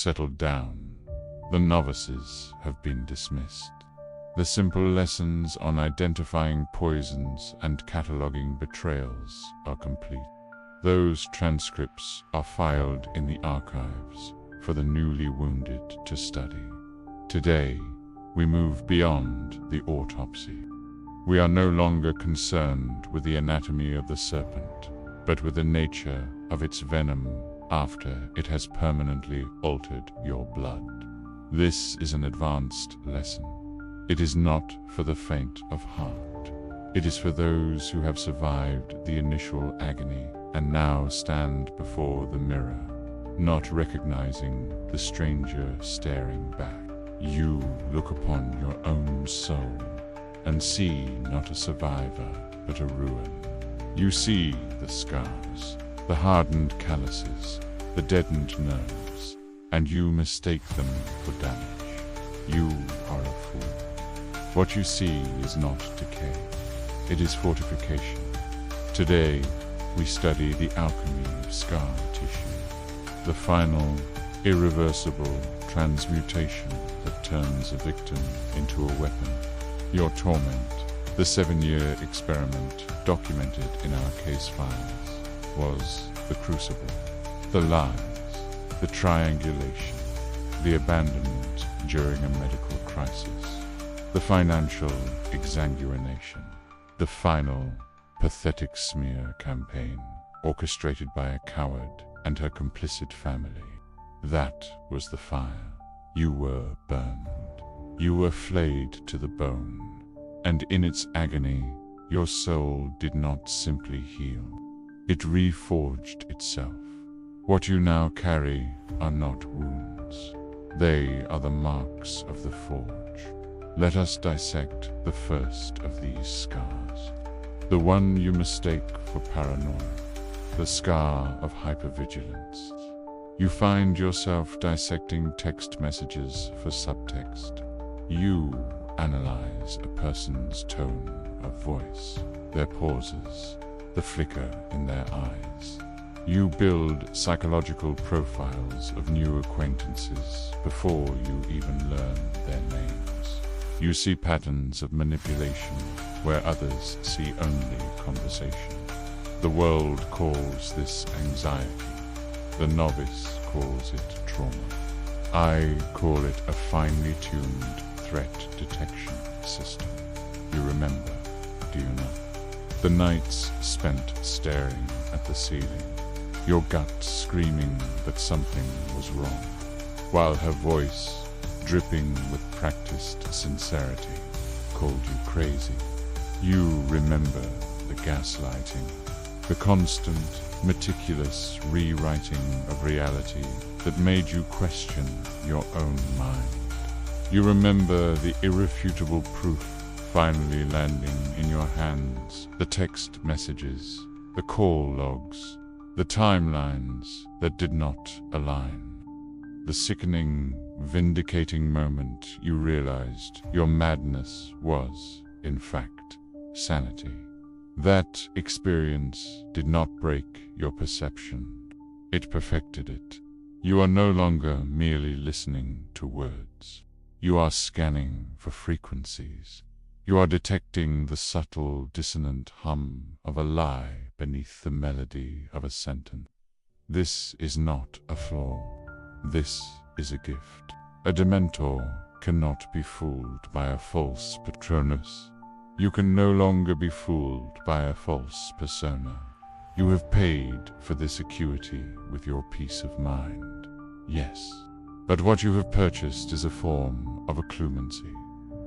settled down. The novices have been dismissed. The simple lessons on identifying poisons and cataloging betrayals are complete. Those transcripts are filed in the archives for the newly wounded to study. Today, we move beyond the autopsy. We are no longer concerned with the anatomy of the serpent, but with the nature of its venom after it has permanently altered your blood. This is an advanced lesson. It is not for the faint of heart. It is for those who have survived the initial agony and now stand before the mirror, not recognizing the stranger staring back. You look upon your own soul and see not a survivor, but a ruin. You see the scars, the hardened calluses, the deadened nerves, and you mistake them for damage. You are a fool. What you see is not decay. It is fortification. Today, we study the alchemy of scar tissue, the final, irreversible transmutation that turns a victim into a weapon. Your torment, the 7-year experiment documented in our case files, was the crucible, the lies, the triangulation, the abandonment during a medical crisis, the financial exsanguination, the final, pathetic smear campaign orchestrated by a coward and her complicit family. That was the fire. You were burned. You were flayed to the bone, and in its agony, your soul did not simply heal. It reforged itself. What you now carry are not wounds. They are the marks of the forge. Let us dissect the first of these scars. The one you mistake for paranoia, the scar of hypervigilance. You find yourself dissecting text messages for subtext. You analyze a person's tone of voice, their pauses, the flicker in their eyes. You build psychological profiles of new acquaintances before you even learn their names. You see patterns of manipulation where others see only conversation. The world calls this anxiety. The novice calls it trauma. I call it a finely tuned threat detection system. You remember, do you not? The nights spent staring at the ceiling, your gut screaming that something was wrong, while her voice, dripping with practiced sincerity, called you crazy. You remember the gaslighting, the constant, meticulous rewriting of reality that made you question your own mind. You remember the irrefutable proof finally landing in your hands, the text messages, the call logs, the timelines that did not align. The sickening, vindicating moment you realized your madness was, in fact, sanity. That experience did not break your perception. It perfected it. You are no longer merely listening to words. You are scanning for frequencies. You are detecting the subtle, dissonant hum of a lie beneath the melody of a sentence. This is not a flaw. This is a gift. A dementor cannot be fooled by a false patronus. You can no longer be fooled by a false persona. You have paid for this acuity with your peace of mind. Yes, but what you have purchased is a form of occlumency.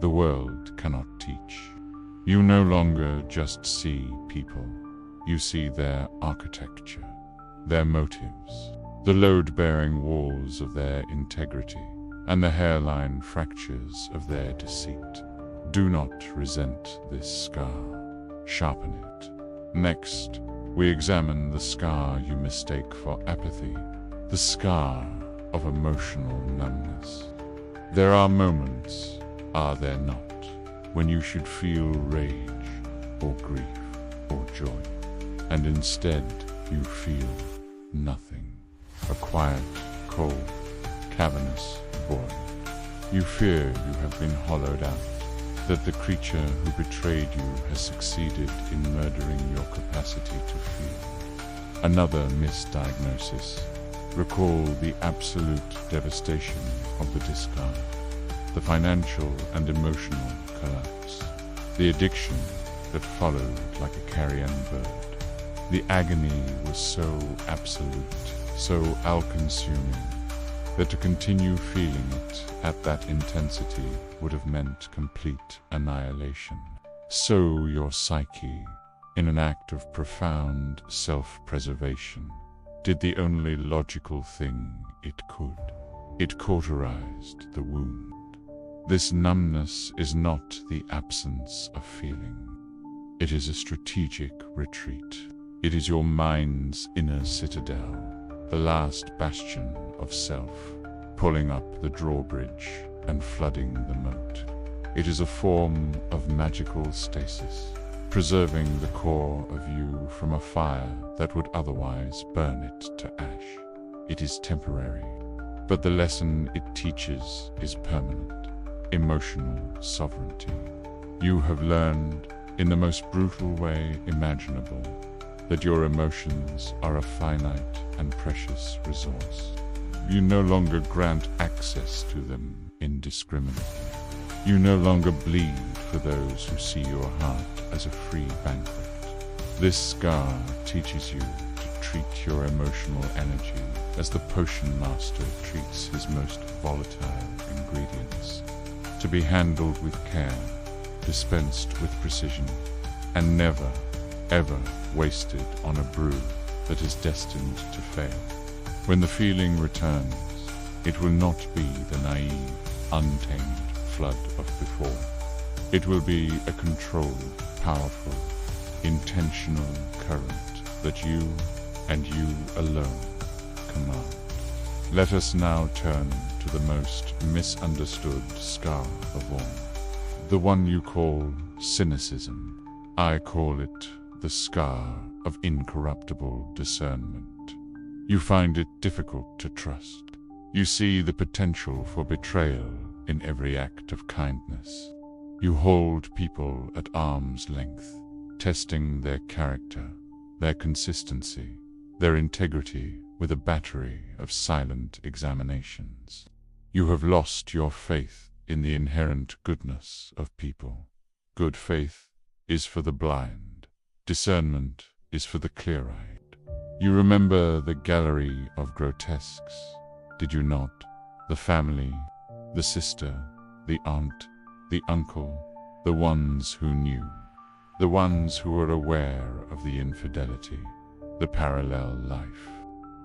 The world cannot teach. You no longer just see people. You see their architecture, their motives, the load-bearing walls of their integrity, and the hairline fractures of their deceit. Do not resent this scar. Sharpen it. Next, we examine the scar you mistake for apathy, the scar of emotional numbness. There are moments, are there not, when you should feel rage, or grief, or joy, and instead you feel nothing. A quiet, cold, cavernous void. You fear you have been hollowed out, that the creature who betrayed you has succeeded in murdering your capacity to feel. Another misdiagnosis. Recall the absolute devastation of the discard, the financial and emotional collapse, the addiction that followed like a carrion bird. The agony was so absolute, so all-consuming, that to continue feeling it at that intensity would have meant complete annihilation. So your psyche, in an act of profound self-preservation, did the only logical thing it could. It cauterized the wound. This numbness is not the absence of feeling. It is a strategic retreat. It is your mind's inner citadel, the last bastion of self, pulling up the drawbridge and flooding the moat. It is a form of magical stasis, preserving the core of you from a fire that would otherwise burn it to ash. It is temporary, but the lesson it teaches is permanent: emotional sovereignty. You have learned, in the most brutal way imaginable, that your emotions are a finite and precious resource. You no longer grant access to them indiscriminately. You no longer bleed for those who see your heart as a free banquet. This scar teaches you to treat your emotional energy as the potion master treats his most volatile ingredients, to be handled with care, dispensed with precision, and never, ever wasted on a brew that is destined to fail. When the feeling returns, it will not be the naive, untamed flood of before. It will be a controlled, powerful, intentional current that you, and you alone, command. Let us now turn to the most misunderstood scar of all, the one you call cynicism. I call it the scar of incorruptible discernment. You find it difficult to trust. You see the potential for betrayal in every act of kindness. You hold people at arm's length, testing their character, their consistency, their integrity with a battery of silent examinations. You have lost your faith in the inherent goodness of people. Good faith is for the blind. Discernment is for the clear-eyed. You remember the gallery of grotesques, did you not? The family, the sister, the aunt, the uncle, the ones who knew, the ones who were aware of the infidelity, the parallel life,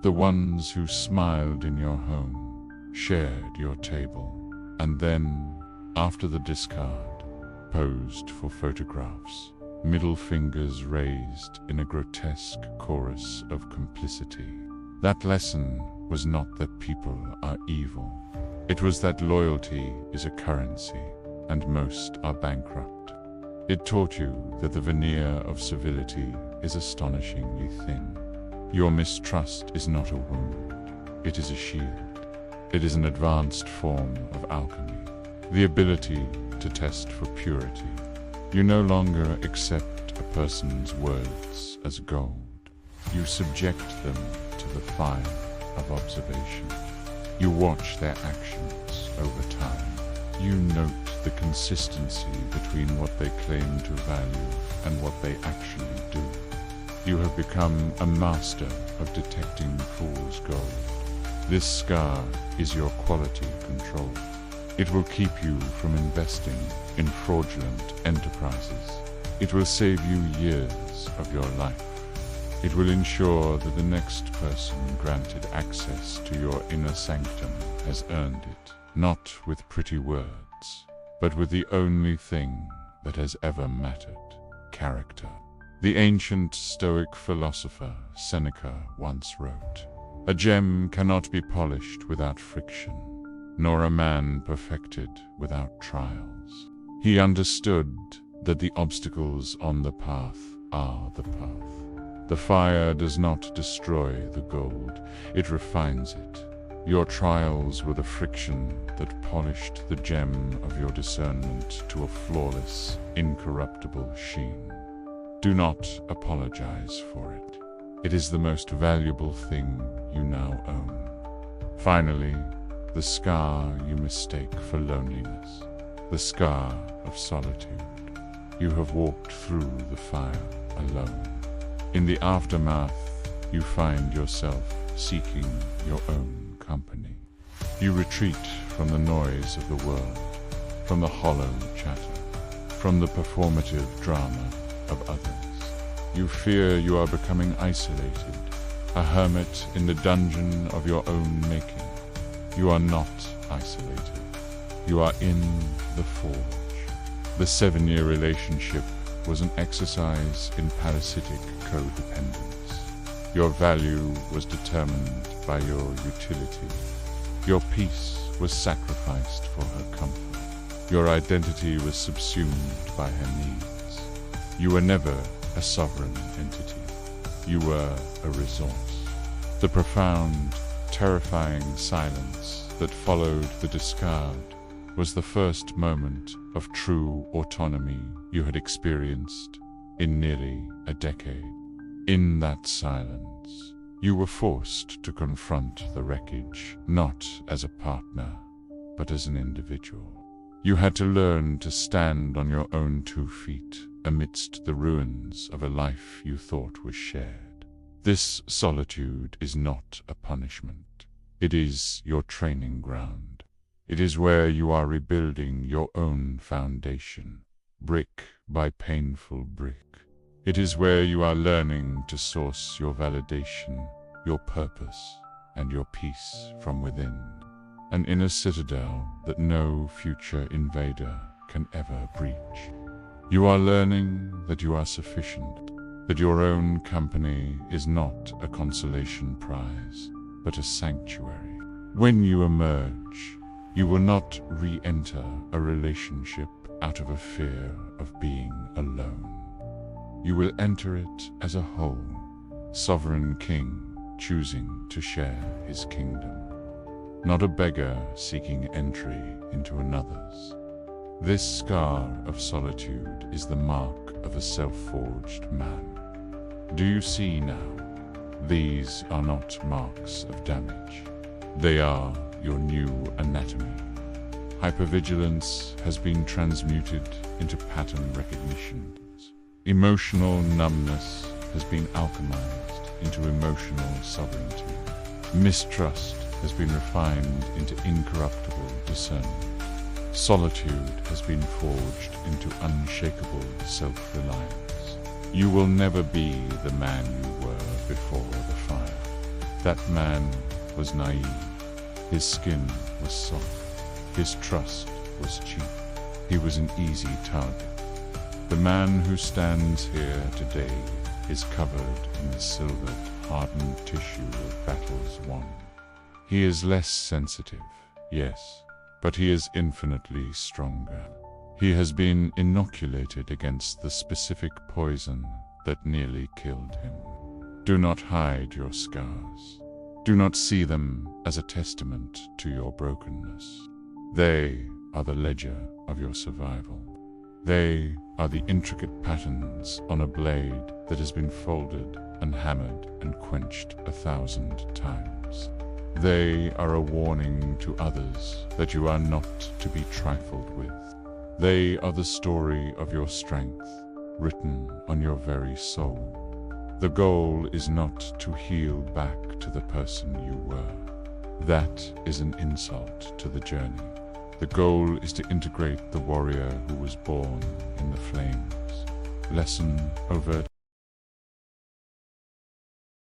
the ones who smiled in your home, shared your table, and then, after the discard, posed for photographs, middle fingers raised in a grotesque chorus of complicity. That lesson was not that people are evil. It was that loyalty is a currency, and most are bankrupt. It taught you that the veneer of civility is astonishingly thin. Your mistrust is not a wound. It is a shield. It is an advanced form of alchemy, the ability to test for purity. You no longer accept a person's words as gold. You subject them to the fire of observation. You watch their actions over time. You note the consistency between what they claim to value and what they actually do. You have become a master of detecting fool's gold. This scar is your quality control. It will keep you from investing in fraudulent enterprises. It will save you years of your life. It will ensure that the next person granted access to your inner sanctum has earned it, not with pretty words, but with the only thing that has ever mattered: character. The ancient Stoic philosopher Seneca once wrote, "A gem cannot be polished without friction, nor a man perfected without trials." He understood that the obstacles on the path are the path. The fire does not destroy the gold, it refines it. Your trials were the friction that polished the gem of your discernment to a flawless, incorruptible sheen. Do not apologize for it. It is the most valuable thing you now own. Finally, the scar you mistake for loneliness, the scar of solitude. You have walked through the fire alone. In the aftermath, you find yourself seeking your own company. You retreat from the noise of the world, from the hollow chatter, from the performative drama of others. You fear you are becoming isolated, a hermit in the dungeon of your own making. You are not isolated. You are in the forge. The 7-year relationship was an exercise in parasitic codependence. Your value was determined by your utility. Your peace was sacrificed for her comfort. Your identity was subsumed by her needs. You were never a sovereign entity. You were a resource. The profound, terrifying silence that followed the discard was the first moment of true autonomy you had experienced in nearly a decade. In that silence, you were forced to confront the wreckage, not as a partner, but as an individual. You had to learn to stand on your own 2 feet amidst the ruins of a life you thought was shared. This solitude is not a punishment. It is your training ground. It is where you are rebuilding your own foundation, brick by painful brick. It is where you are learning to source your validation, your purpose, and your peace from within. An inner citadel that no future invader can ever breach. You are learning that you are sufficient, that your own company is not a consolation prize, but a sanctuary. When you emerge, you will not re-enter a relationship out of a fear of being alone. You will enter it as a whole, sovereign king choosing to share his kingdom, not a beggar seeking entry into another's. This scar of solitude is the mark of a self-forged man. Do you see now? These are not marks of damage. They are your new anatomy. Hypervigilance has been transmuted into pattern recognition. Emotional numbness has been alchemized into emotional sovereignty. Mistrust has been refined into incorruptible discernment. Solitude has been forged into unshakable self-reliance. You will never be the man you were before the fire. That man was naive. His skin was soft. His trust was cheap. He was an easy target. The man who stands here today is covered in the silvered, hardened tissue of battles won. He is less sensitive, yes, but he is infinitely stronger. He has been inoculated against the specific poison that nearly killed him. Do not hide your scars. Do not see them as a testament to your brokenness. They are the ledger of your survival. They are the intricate patterns on a blade that has been folded and hammered and quenched 1,000 times. They are a warning to others that you are not to be trifled with. They are the story of your strength, written on your very soul. The goal is not to heal back to the person you were. That is an insult to the journey. The goal is to integrate the warrior who was born in the flames. Lesson over